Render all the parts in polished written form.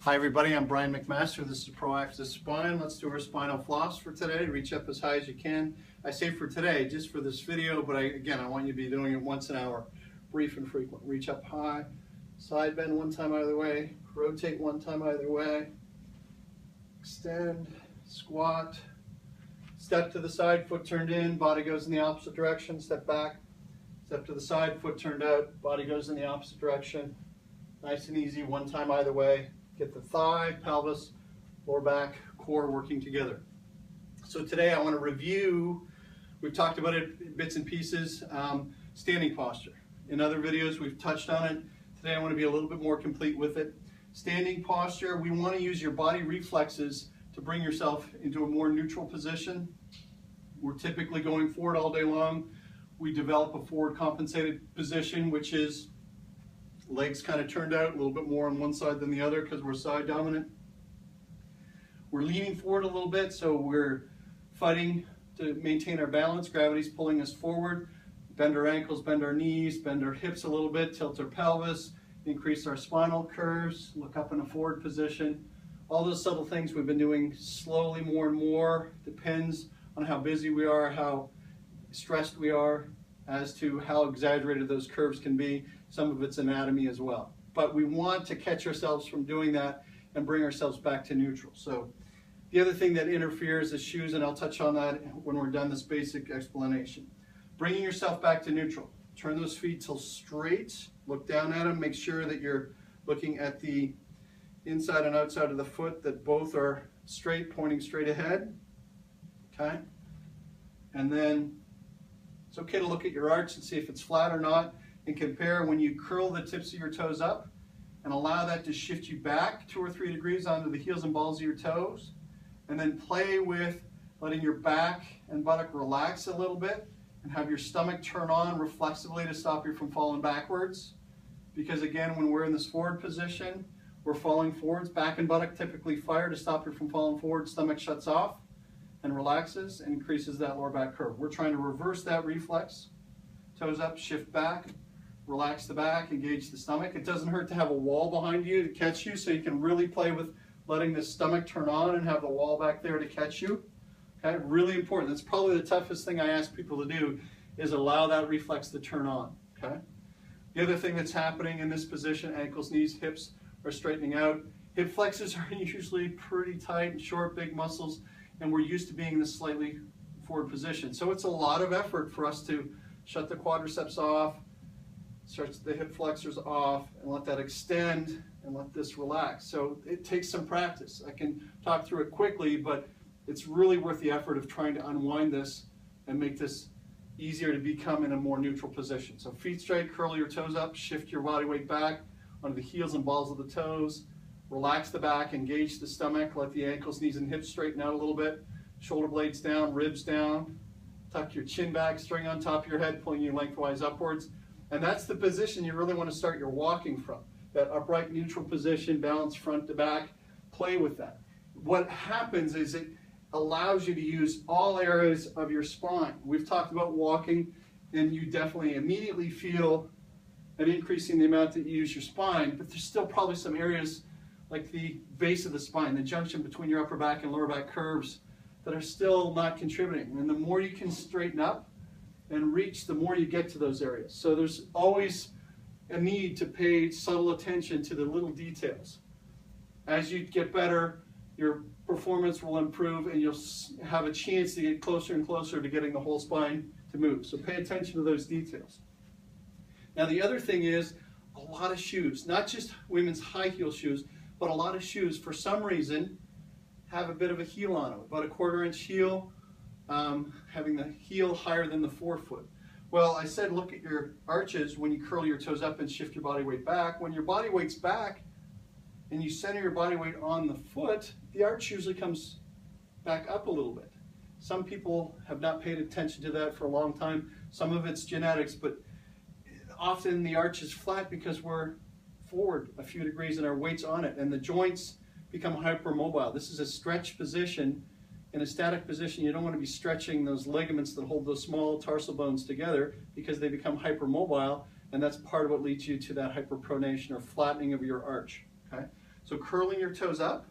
Hi everybody, I'm Brian McMaster. This is Proactive Spine. Let's do our spinal floss for today. Reach up as high as you can. I say for today, just for this video, but I want you to be doing it once an hour. Brief and frequent. Reach up high, side bend one time either way, rotate one time either way, extend, squat, step to the side, foot turned in, body goes in the opposite direction, step back, step to the side, foot turned out, body goes in the opposite direction. Nice and easy, one time either way. Get the thigh, pelvis, lower back, core working together. So today I want to review, we've talked about it bits and pieces, standing posture. In other videos we've touched on it. Today I want to be a little bit more complete with it. Standing posture, we want to use your body reflexes to bring yourself into a more neutral position. We're typically going forward all day long. We develop a forward compensated position, which is legs kind of turned out a little bit more on one side than the other because we're side dominant. We're leaning forward a little bit, so we're fighting to maintain our balance. Gravity's pulling us forward. Bend our ankles, bend our knees, bend our hips a little bit, tilt our pelvis, increase our spinal curves, look up in a forward position. All those subtle things we've been doing slowly more and more. Depends on how busy we are, how stressed we are, as to how exaggerated those curves can be. Some of it's anatomy as well. But we want to catch ourselves from doing that and bring ourselves back to neutral. So the other thing that interferes is shoes, and I'll touch on that when we're done this basic explanation. Bringing yourself back to neutral. Turn those feet till straight, look down at them, make sure that you're looking at the inside and outside of the foot, that both are straight, pointing straight ahead. Okay? And then it's okay to look at your arch and see if it's flat or not, and compare when you curl the tips of your toes up and allow that to shift you back 2 or 3 degrees onto the heels and balls of your toes, and then play with letting your back and buttock relax a little bit and have your stomach turn on reflexively to stop you from falling backwards. Because again, when we're in this forward position, we're falling forwards. Back and buttock typically fire to stop you from falling forward. Stomach shuts off and relaxes and increases that lower back curve. We're trying to reverse that reflex. Toes up, shift back, relax the back, engage the stomach. It doesn't hurt to have a wall behind you to catch you, so you can really play with letting the stomach turn on and have the wall back there to catch you. Okay, really important. That's probably the toughest thing I ask people to do, is allow that reflex to turn on. Okay. The other thing that's happening in this position, ankles, knees, hips are straightening out. Hip flexors are usually pretty tight and short, big muscles, and we're used to being in this slightly forward position. So it's a lot of effort for us to shut the quadriceps off, stretch the hip flexors off, and let that extend and let this relax. So it takes some practice. I can talk through it quickly, but it's really worth the effort of trying to unwind this and make this easier to become in a more neutral position. So feet straight, curl your toes up, shift your body weight back onto the heels and balls of the toes, relax the back, engage the stomach, let the ankles, knees, and hips straighten out a little bit, shoulder blades down, ribs down, tuck your chin back, string on top of your head, pulling you lengthwise upwards. And that's the position you really want to start your walking from. That upright neutral position, balance front to back, play with that. What happens is it allows you to use all areas of your spine. We've talked about walking, and you definitely immediately feel an increase in the amount that you use your spine, but there's still probably some areas like the base of the spine, the junction between your upper back and lower back curves, that are still not contributing. And the more you can straighten up and reach, the more you get to those areas. So there's always a need to pay subtle attention to the little details. As you get better, your performance will improve, and you'll have a chance to get closer and closer to getting the whole spine to move. So pay attention to those details. Now the other thing is, a lot of shoes, not just women's high heel shoes, but a lot of shoes, for some reason, have a bit of a heel on them, about a 1/4 inch heel, having the heel higher than the forefoot. Well, I said look at your arches when you curl your toes up and shift your body weight back. When your body weight's back and you center your body weight on the foot, the arch usually comes back up a little bit. Some people have not paid attention to that for a long time. Some of it's genetics, but often the arch is flat because we're forward a few degrees and our weight's on it, and the joints become hypermobile. This is a stretch position. In a static position, you don't want to be stretching those ligaments that hold those small tarsal bones together, because they become hypermobile, and that's part of what leads you to that hyperpronation or flattening of your arch. Okay? So curling your toes up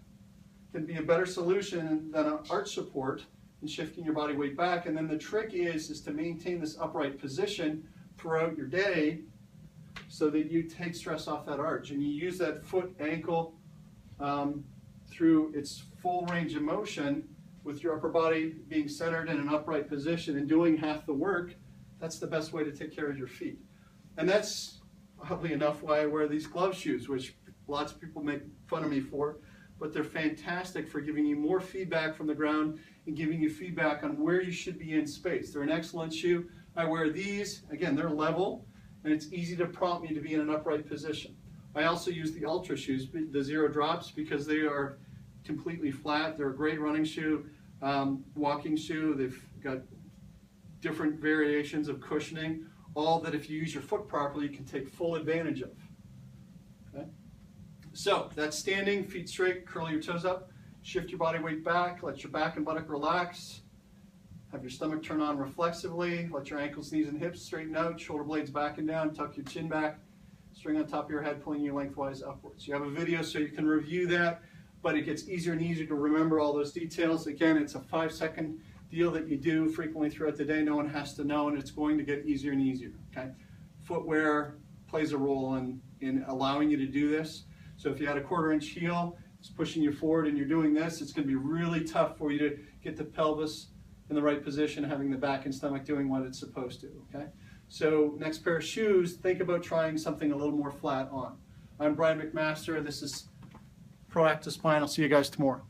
can be a better solution than an arch support and shifting your body weight back. And then the trick is to maintain this upright position throughout your day so that you take stress off that arch and you use that foot ankle through its full range of motion with your upper body being centered in an upright position and doing half the work. That's the best way to take care of your feet. And that's oddly enough why I wear these glove shoes, which lots of people make fun of me for, but they're fantastic for giving you more feedback from the ground and giving you feedback on where you should be in space. They're an excellent shoe. I wear these, again, they're level, and it's easy to prompt me to be in an upright position. I also use the Ultra shoes, the Zero Drops, because they are completely flat. They're a great running shoe, walking shoe. They've got different variations of cushioning, all that if you use your foot properly, you can take full advantage of. Okay? So that's standing, feet straight, curl your toes up, shift your body weight back, let your back and buttock relax, have your stomach turn on reflexively, let your ankles, knees, and hips straighten out, shoulder blades back and down, tuck your chin back, string on top of your head, pulling you lengthwise upwards. You have a video so you can review that, but it gets easier and easier to remember all those details. Again, it's a 5-second deal that you do frequently throughout the day. No one has to know, and it's going to get easier and easier. Okay? Footwear plays a role in allowing you to do this. So if you had a 1/4-inch heel, it's pushing you forward and you're doing this, it's going to be really tough for you to get the pelvis in the right position, having the back and stomach doing what it's supposed to. Okay? So next pair of shoes, think about trying something a little more flat on. I'm Brian McMaster. This is Proactive Spine. I'll see you guys tomorrow.